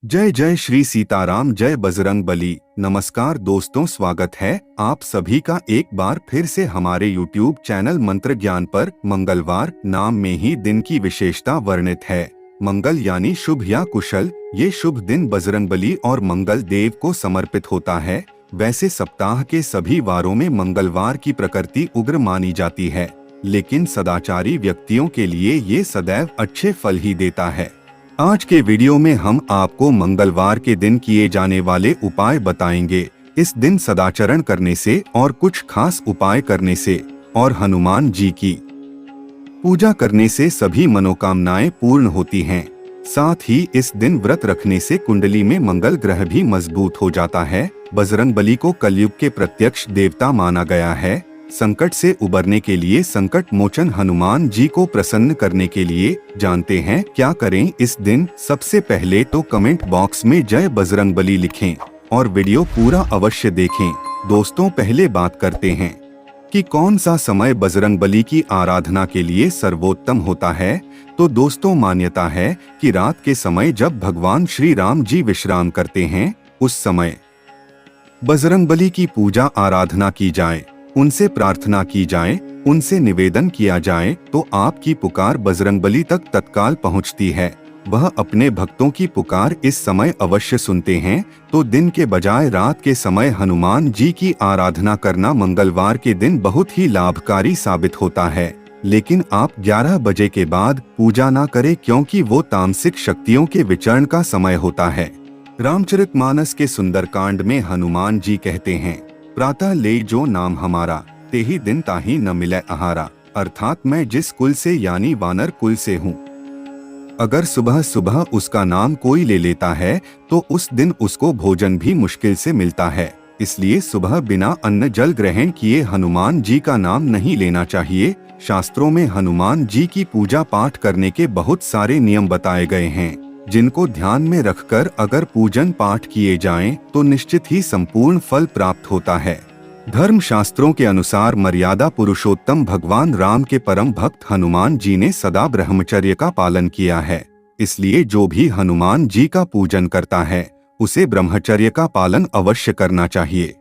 जय जय श्री सीताराम, जय बजरंग बली। नमस्कार दोस्तों, स्वागत है आप सभी का एक बार फिर से हमारे YouTube चैनल मंत्र ज्ञान पर। मंगलवार नाम में ही दिन की विशेषता वर्णित है। मंगल यानी शुभ या कुशल। ये शुभ दिन बजरंग बली और मंगल देव को समर्पित होता है। वैसे सप्ताह के सभी वारों में मंगलवार की प्रकृति उग्र मानी जाती है, लेकिन सदाचारी व्यक्तियों के लिए ये सदैव अच्छे फल ही देता है। आज के वीडियो में हम आपको मंगलवार के दिन किए जाने वाले उपाय बताएंगे। इस दिन सदाचरण करने से और कुछ खास उपाय करने से और हनुमान जी की पूजा करने से सभी मनोकामनाएं पूर्ण होती हैं। साथ ही इस दिन व्रत रखने से कुंडली में मंगल ग्रह भी मजबूत हो जाता है। बजरंग बली को कलयुग के प्रत्यक्ष देवता माना गया है। संकट से उबरने के लिए संकट मोचन हनुमान जी को प्रसन्न करने के लिए जानते हैं क्या करें इस दिन। सबसे पहले तो कमेंट बॉक्स में जय बजरंग बली लिखें और वीडियो पूरा अवश्य देखें। दोस्तों, पहले बात करते हैं कि कौन सा समय बजरंग बली की आराधना के लिए सर्वोत्तम होता है। तो दोस्तों, मान्यता है कि रात के समय जब भगवान श्री राम जी विश्राम करते हैं, उस समय बजरंग बली की पूजा आराधना की जाए, उनसे प्रार्थना की जाए, उनसे निवेदन किया जाए तो आपकी पुकार बजरंग बली तक तत्काल पहुंचती है। वह अपने भक्तों की पुकार इस समय अवश्य सुनते हैं। तो दिन के बजाय रात के समय हनुमान जी की आराधना करना मंगलवार के दिन बहुत ही लाभकारी साबित होता है। लेकिन आप 11 बजे के बाद पूजा ना करें, क्योंकि वो तामसिक शक्तियों के विचरण का समय होता है। रामचरितमानस के सुंदरकांड में हनुमान जी कहते हैं, प्रातः ले जो नाम हमारा, तेहि दिन ताहि न मिले आहारा। अर्थात मैं जिस कुल से यानी वानर कुल से हूँ, अगर सुबह सुबह उसका नाम कोई ले लेता है तो उस दिन उसको भोजन भी मुश्किल से मिलता है। इसलिए सुबह बिना अन्न जल ग्रहण किए हनुमान जी का नाम नहीं लेना चाहिए। शास्त्रों में हनुमान जी की पूजा पाठ करने के बहुत सारे नियम बताए गए हैं, जिनको ध्यान में रखकर अगर पूजन पाठ किए जाएं तो निश्चित ही संपूर्ण फल प्राप्त होता है। धर्म शास्त्रों के अनुसार मर्यादा पुरुषोत्तम भगवान राम के परम भक्त हनुमान जी ने सदा ब्रह्मचर्य का पालन किया है। इसलिए जो भी हनुमान जी का पूजन करता है उसे ब्रह्मचर्य का पालन अवश्य करना चाहिए।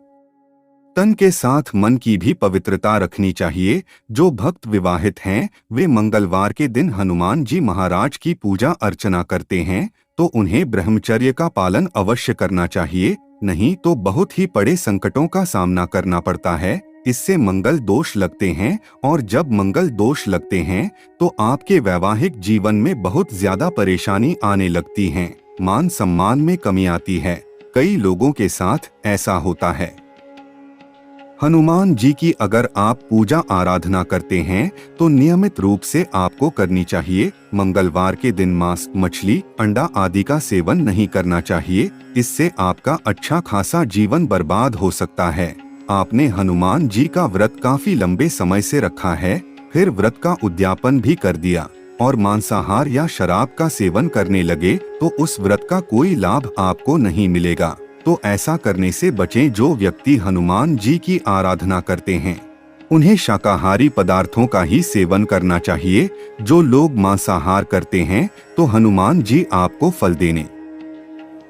तन के साथ मन की भी पवित्रता रखनी चाहिए। जो भक्त विवाहित हैं वे मंगलवार के दिन हनुमान जी महाराज की पूजा अर्चना करते हैं तो उन्हें ब्रह्मचर्य का पालन अवश्य करना चाहिए, नहीं तो बहुत ही बड़े संकटों का सामना करना पड़ता है। इससे मंगल दोष लगते हैं और जब मंगल दोष लगते हैं तो आपके वैवाहिक जीवन में बहुत ज्यादा परेशानी आने लगती है। मान सम्मान में कमी आती है। कई लोगों के साथ ऐसा होता है। हनुमान जी की अगर आप पूजा आराधना करते हैं तो नियमित रूप से आपको करनी चाहिए। मंगलवार के दिन मांस, मछली, अंडा आदि का सेवन नहीं करना चाहिए। इससे आपका अच्छा खासा जीवन बर्बाद हो सकता है। आपने हनुमान जी का व्रत काफी लंबे समय से रखा है, फिर व्रत का उद्यापन भी कर दिया और मांसाहार या शराब का सेवन करने लगे तो उस व्रत का कोई लाभ आपको नहीं मिलेगा। तो ऐसा करने से बचें। जो व्यक्ति हनुमान जी की आराधना करते हैं उन्हें शाकाहारी पदार्थों का ही सेवन करना चाहिए। जो लोग मांसाहार करते हैं तो हनुमान जी आपको फल देने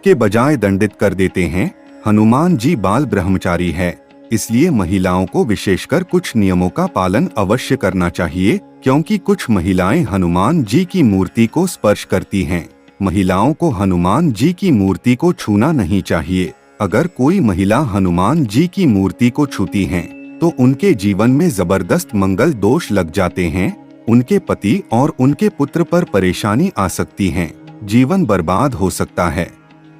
के बजाय दंडित कर देते हैं। हनुमान जी बाल ब्रह्मचारी है, इसलिए महिलाओं को विशेषकर कुछ नियमों का पालन अवश्य करना चाहिए, क्योंकि कुछ महिलाएं हनुमान जी की मूर्ति को स्पर्श करती हैं। महिलाओं को हनुमान जी की मूर्ति को छूना नहीं चाहिए। अगर कोई महिला हनुमान जी की मूर्ति को छूती हैं, तो उनके जीवन में जबरदस्त मंगल दोष लग जाते हैं। उनके पति और उनके पुत्र पर परेशानी आ सकती है, जीवन बर्बाद हो सकता है।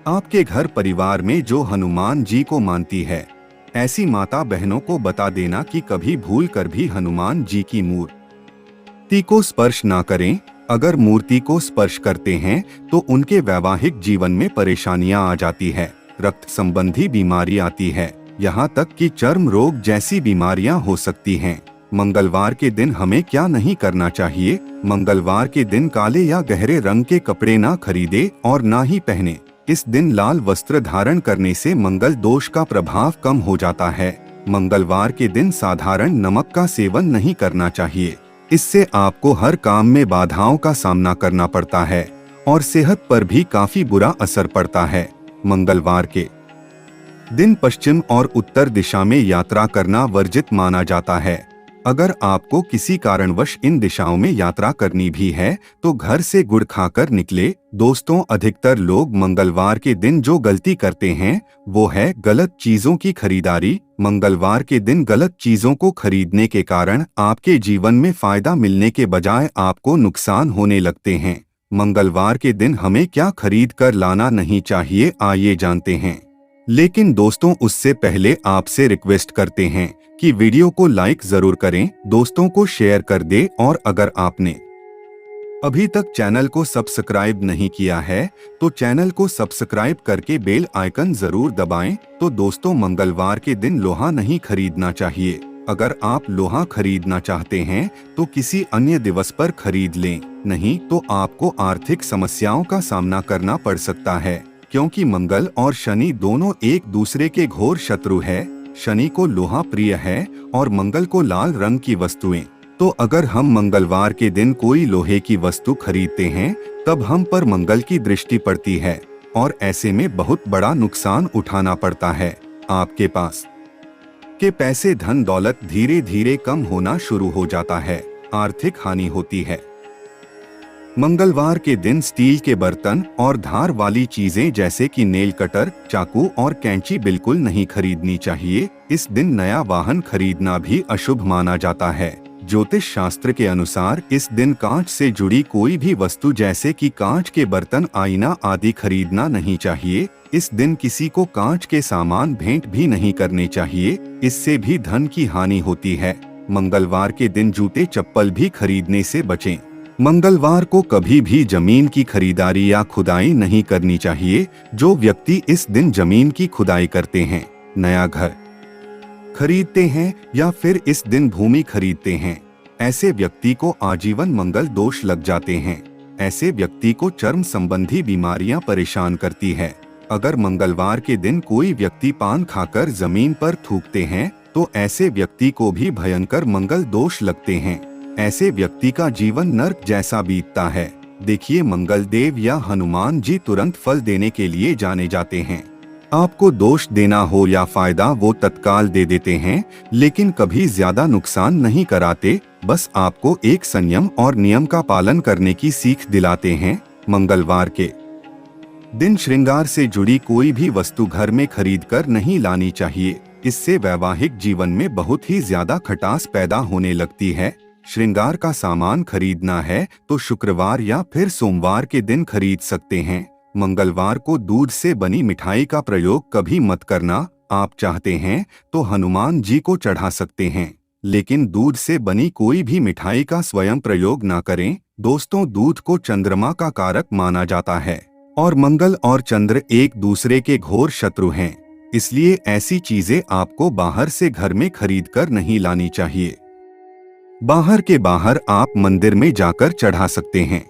आपके घर परिवार में जो हनुमान जी को मानती है, ऐसी माता बहनों को बता देना कि कभी भूल कर भी हनुमान जी की मूर्ति को स्पर्श ना करें। अगर मूर्ति को स्पर्श करते हैं तो उनके वैवाहिक जीवन में परेशानियां आ जाती है, रक्त संबंधी बीमारी आती है, यहाँ तक कि चर्म रोग जैसी बीमारियां हो सकती हैं। मंगलवार के दिन हमें क्या नहीं करना चाहिए। मंगलवार के दिन काले या गहरे रंग के कपड़े ना खरीदे और ना ही पहने। इस दिन लाल वस्त्र धारण करने से मंगल दोष का प्रभाव कम हो जाता है। मंगलवार के दिन साधारण नमक का सेवन नहीं करना चाहिए। इससे आपको हर काम में बाधाओं का सामना करना पड़ता है और सेहत पर भी काफी बुरा असर पड़ता है। मंगलवार के दिन पश्चिम और उत्तर दिशा में यात्रा करना वर्जित माना जाता है। अगर आपको किसी कारणवश इन दिशाओं में यात्रा करनी भी है तो घर से गुड़ खाकर निकले। दोस्तों, अधिकतर लोग मंगलवार के दिन जो गलती करते हैं वो है गलत चीजों की खरीदारी। मंगलवार के दिन गलत चीजों को खरीदने के कारण आपके जीवन में फायदा मिलने के बजाय आपको नुकसान होने लगते हैं। मंगलवार के दिन हमें क्या खरीद कर लाना नहीं चाहिए, आइए जानते हैं। लेकिन दोस्तों, उससे पहले आपसे रिक्वेस्ट करते हैं कि वीडियो को लाइक जरूर करें, दोस्तों को शेयर कर दे और अगर आपने अभी तक चैनल को सब्सक्राइब नहीं किया है तो चैनल को सब्सक्राइब करके बेल आइकन जरूर दबाएं। तो दोस्तों, मंगलवार के दिन लोहा नहीं खरीदना चाहिए। अगर आप लोहा खरीदना चाहते हैं तो किसी अन्य दिवस पर खरीद लें, नहीं तो आपको आर्थिक समस्याओं का सामना करना पड़ सकता है, क्योंकि मंगल और शनि दोनों एक दूसरे के घोर शत्रु है। शनि को लोहा प्रिय है और मंगल को लाल रंग की वस्तुएं। तो अगर हम मंगलवार के दिन कोई लोहे की वस्तु खरीदते हैं तब हम पर मंगल की दृष्टि पड़ती है और ऐसे में बहुत बड़ा नुकसान उठाना पड़ता है। आपके पास के पैसे, धन दौलत धीरे धीरे कम होना शुरू हो जाता है, आर्थिक हानि होती है। मंगलवार के दिन स्टील के बर्तन और धार वाली चीजें जैसे कि नेल कटर, चाकू और कैंची बिल्कुल नहीं खरीदनी चाहिए। इस दिन नया वाहन खरीदना भी अशुभ माना जाता है। ज्योतिष शास्त्र के अनुसार इस दिन कांच से जुड़ी कोई भी वस्तु जैसे कि कांच के बर्तन, आईना आदि खरीदना नहीं चाहिए। इस दिन किसी को कांच के सामान भेंट भी नहीं करने चाहिए, इससे भी धन की हानि होती है। मंगलवार के दिन जूते चप्पल भी खरीदने से बचें। मंगलवार को कभी भी जमीन की खरीदारी या खुदाई नहीं करनी चाहिए। जो व्यक्ति इस दिन जमीन की खुदाई करते हैं, नया घर खरीदते हैं या फिर इस दिन भूमि खरीदते हैं, ऐसे व्यक्ति को आजीवन मंगल दोष लग जाते हैं। ऐसे व्यक्ति को चर्म संबंधी बीमारियां परेशान करती है। अगर मंगलवार के दिन कोई व्यक्ति पान खाकर जमीन पर थूकते हैं तो ऐसे व्यक्ति को भी भयंकर मंगल दोष लगते हैं। ऐसे व्यक्ति का जीवन नर्क जैसा बीतता है। देखिए, मंगल देव या हनुमान जी तुरंत फल देने के लिए जाने जाते हैं। आपको दोष देना हो या फायदा वो तत्काल दे देते हैं, लेकिन कभी ज्यादा नुकसान नहीं कराते। बस आपको एक संयम और नियम का पालन करने की सीख दिलाते हैं। मंगलवार के दिन श्रृंगार से जुड़ी कोई भी वस्तु घर में खरीद कर नहीं लानी चाहिए। इससे वैवाहिक जीवन में बहुत ही ज्यादा खटास पैदा होने लगती है। श्रृंगार का सामान खरीदना है तो शुक्रवार या फिर सोमवार के दिन खरीद सकते हैं। मंगलवार को दूध से बनी मिठाई का प्रयोग कभी मत करना। आप चाहते हैं तो हनुमान जी को चढ़ा सकते हैं, लेकिन दूध से बनी कोई भी मिठाई का स्वयं प्रयोग ना करें। दोस्तों, दूध को चंद्रमा का कारक माना जाता है और मंगल और चंद्र एक दूसरे के घोर शत्रु हैं। इसलिए ऐसी चीजें आपको बाहर से घर में खरीद कर नहीं लानी चाहिए। बाहर के बाहर आप मंदिर में जाकर चढ़ा सकते हैं।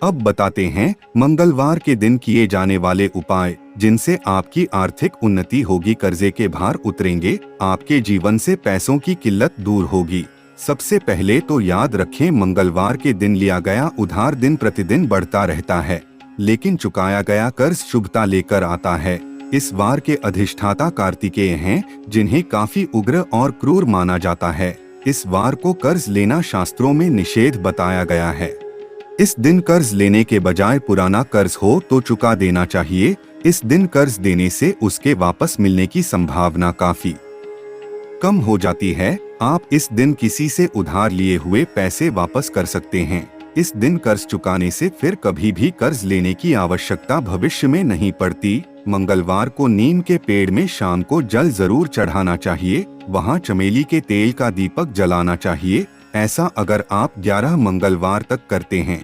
अब बताते हैं मंगलवार के दिन किए जाने वाले उपाय जिनसे आपकी आर्थिक उन्नति होगी, कर्जे के भार उतरेंगे, आपके जीवन से पैसों की किल्लत दूर होगी। सबसे पहले तो याद रखें, मंगलवार के दिन लिया गया उधार दिन प्रतिदिन बढ़ता रहता है, लेकिन चुकाया गया कर्ज शुभता लेकर आता है। इस वार के अधिष्ठाता कार्तिकेय हैं, जिन्हें काफी उग्र और क्रूर माना जाता है। इस वार को कर्ज लेना शास्त्रों में निषेध बताया गया है। इस दिन कर्ज लेने के बजाय पुराना कर्ज हो तो चुका देना चाहिए। इस दिन कर्ज देने से उसके वापस मिलने की संभावना काफी कम हो जाती है। आप इस दिन किसी से उधार लिए हुए पैसे वापस कर सकते हैं। इस दिन कर्ज चुकाने से फिर कभी भी कर्ज लेने की आवश्यकता भविष्य में नहीं पड़ती। मंगलवार को नीम के पेड़ में शाम को जल जरूर चढ़ाना चाहिए। वहाँ चमेली के तेल का दीपक जलाना चाहिए। ऐसा अगर आप 11 मंगलवार तक करते हैं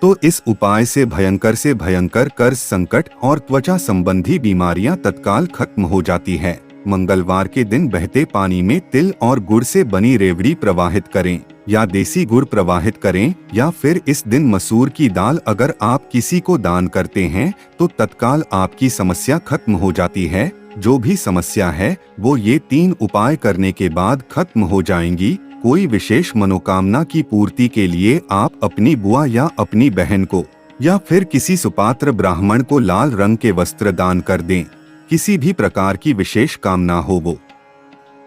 तो इस उपाय से भयंकर कर्ज संकट और त्वचा संबंधी बीमारियां तत्काल खत्म हो जाती है। मंगलवार के दिन बहते पानी में तिल और गुड़ से बनी रेवड़ी प्रवाहित करें या देसी गुड़ प्रवाहित करें, या फिर इस दिन मसूर की दाल अगर आप किसी को दान करते हैं तो तत्काल आपकी समस्या खत्म हो जाती है। जो भी समस्या है वो ये 3 उपाय करने के बाद खत्म हो जाएंगी। कोई विशेष मनोकामना की पूर्ति के लिए आप अपनी बुआ या अपनी बहन को या फिर किसी सुपात्र ब्राह्मण को लाल रंग के वस्त्र दान कर दें। किसी भी प्रकार की विशेष कामना हो वो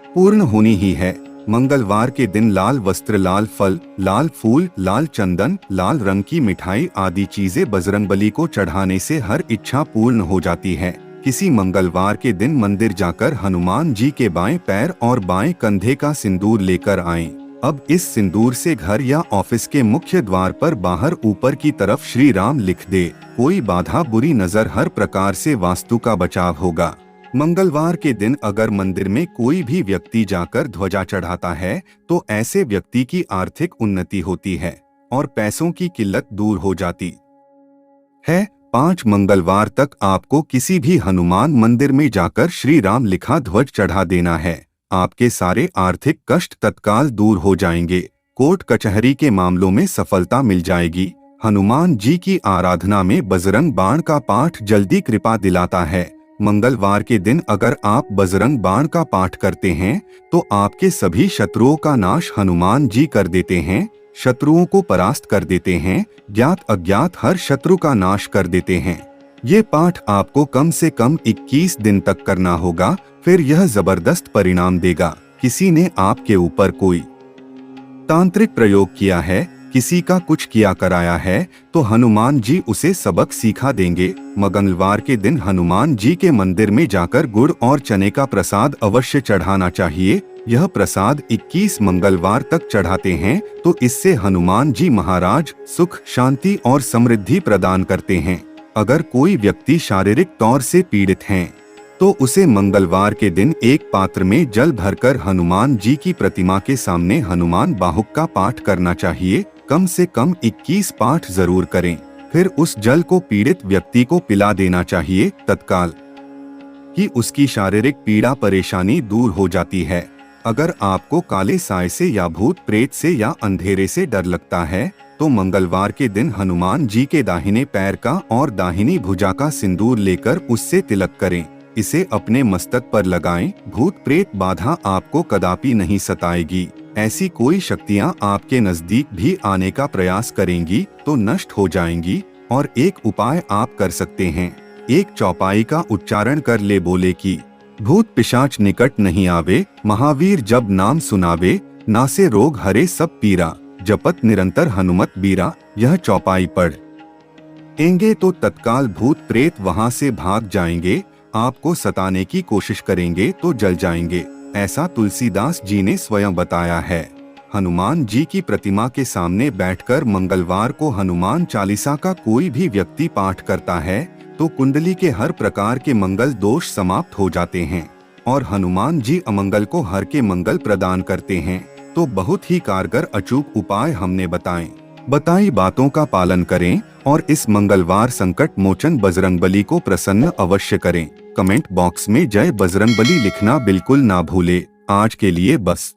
पूर्ण होनी ही है। मंगलवार के दिन लाल वस्त्र, लाल फल, लाल फूल, लाल चंदन, लाल रंग की मिठाई आदि चीजें बजरंगबली को चढ़ाने से हर इच्छा पूर्ण हो जाती है। किसी मंगलवार के दिन मंदिर जाकर हनुमान जी के बाएं पैर और बाएं कंधे का सिंदूर लेकर आएं। अब इस सिंदूर से घर या ऑफिस के मुख्य द्वार पर बाहर ऊपर की तरफ श्री राम लिख दे। कोई बाधा, बुरी नजर, हर प्रकार से वास्तु का बचाव होगा। मंगलवार के दिन अगर मंदिर में कोई भी व्यक्ति जाकर ध्वजा चढ़ाता है तो ऐसे व्यक्ति की आर्थिक उन्नति होती है और पैसों की किल्लत दूर हो जाती है। 5 मंगलवार तक आपको किसी भी हनुमान मंदिर में जाकर श्री राम लिखा ध्वज चढ़ा देना है। आपके सारे आर्थिक कष्ट तत्काल दूर हो जाएंगे। कोर्ट कचहरी के मामलों में सफलता मिल जाएगी। हनुमान जी की आराधना में बजरंग बाण का पाठ जल्दी कृपा दिलाता है। मंगलवार के दिन अगर आप बजरंग बाण का पाठ करते हैं तो आपके सभी शत्रुओं का नाश हनुमान जी कर देते हैं, शत्रुओं को परास्त कर देते हैं, ज्ञात अज्ञात हर शत्रु का नाश कर देते हैं। ये पाठ आपको कम से कम 21 दिन तक करना होगा, फिर यह जबरदस्त परिणाम देगा। किसी ने आपके ऊपर कोई तांत्रिक प्रयोग किया है, किसी का कुछ किया कराया है तो हनुमान जी उसे सबक सिखा देंगे। मंगलवार के दिन हनुमान जी के मंदिर में जाकर गुड़ और चने का प्रसाद अवश्य चढ़ाना चाहिए। यह प्रसाद 21 मंगलवार तक चढ़ाते हैं तो इससे हनुमान जी महाराज सुख, शांति और समृद्धि प्रदान करते हैं। अगर कोई व्यक्ति शारीरिक तौर से पीड़ित है तो उसे मंगलवार के दिन एक पात्र में जल भरकर हनुमान जी की प्रतिमा के सामने हनुमान बाहुक का पाठ करना चाहिए। कम से कम 21 पाठ जरूर करें, फिर उस जल को पीड़ित व्यक्ति को पिला देना चाहिए। तत्काल ही उसकी शारीरिक पीड़ा परेशानी दूर हो जाती है। अगर आपको काले साए से या भूत प्रेत से या अंधेरे से डर लगता है तो मंगलवार के दिन हनुमान जी के दाहिने पैर का और दाहिनी भुजा का सिंदूर लेकर उससे तिलक करें। इसे अपने मस्तक पर लगाएं। भूत प्रेत बाधा आपको कदापि नहीं सताएगी। ऐसी कोई शक्तियां आपके नजदीक भी आने का प्रयास करेंगी तो नष्ट हो जाएंगी। और एक उपाय आप कर सकते हैं, एक चौपाई का उच्चारण कर ले बोले कि भूत पिशाच निकट नहीं आवे, महावीर जब नाम सुनावे, नासे रोग हरे सब पीरा, जपत निरंतर हनुमत बीरा। यह चौपाई पढ़ एंगे तो तत्काल भूत प्रेत वहां से भाग जाएंगे। आपको सताने की कोशिश करेंगे तो जल जाएंगे। ऐसा तुलसीदास जी ने स्वयं बताया है। हनुमान जी की प्रतिमा के सामने बैठकर मंगलवार को हनुमान चालीसा का कोई भी व्यक्ति पाठ करता है तो कुंडली के हर प्रकार के मंगल दोष समाप्त हो जाते हैं और हनुमान जी अमंगल को हर के मंगल प्रदान करते हैं। तो बहुत ही कारगर अचूक उपाय हमने बताई बातों का पालन करें और इस मंगलवार संकट मोचन बजरंगबली को प्रसन्न अवश्य करें। कमेंट बॉक्स में जय बजरंगबली लिखना बिल्कुल ना भूले। आज के लिए बस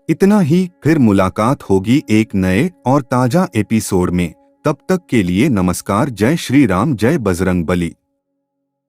इतना ही, फिर मुलाकात होगी एक नए और ताजा एपिसोड में। तब तक के लिए नमस्कार। जय श्री राम, जय बजरंगबली।